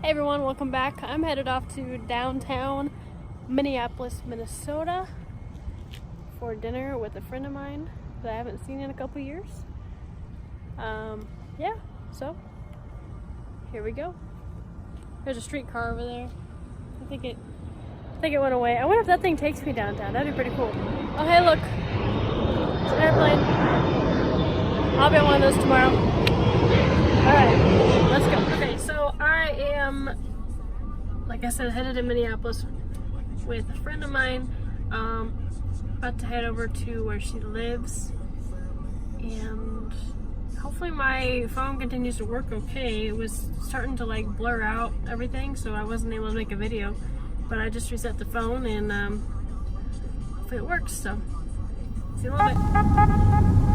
Hey everyone, welcome back. I'm headed off to downtown Minneapolis, Minnesota for dinner with a friend of mine that I haven't seen in a couple years. Yeah, so here we go. There's a streetcar over there. I think it went away. I wonder if that thing takes me downtown. That'd be pretty cool. Oh hey, look. It's an airplane. I'll be on one of those tomorrow. Alright, let's go. Okay, so I am, like I said, headed to Minneapolis with a friend of mine. About to head over to where she lives. And hopefully my phone continues to work okay. It was starting to like blur out everything, so I wasn't able to make a video. But I just reset the phone and hopefully it works, so see you in a little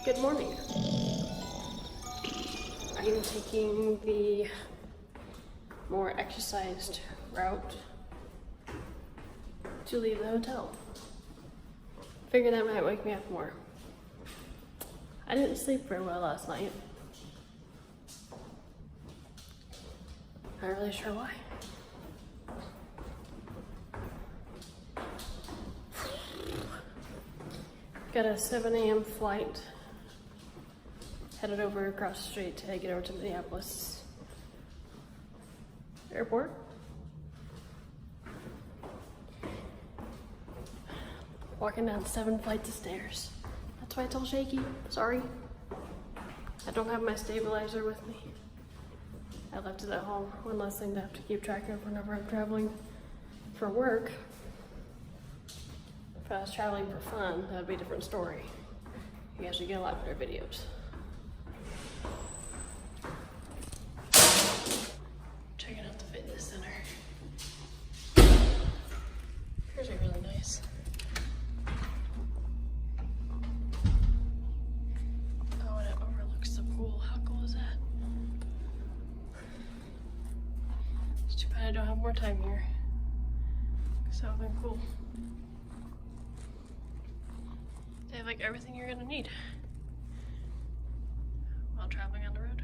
Good morning. I'm taking the more exercised route to leave the hotel. figured that might wake me up more. I didn't sleep very well last night. Not really sure why. Got a 7 a.m. flight. Headed over across the street to get over to Minneapolis airport. Walking down 7 flights of stairs. That's why it's all shaky. Sorry. I don't have my stabilizer with me. I left it at home. One less thing to have to keep track of whenever I'm traveling for work. If I was traveling for fun, that would be a different story. You guys would get a lot better videos. Checking out the fitness center. Here's are really nice. Oh, and it overlooks the pool. How cool is that? It's too bad I don't have more time here. Because that would have been cool. They have like everything you're gonna need while traveling on the road.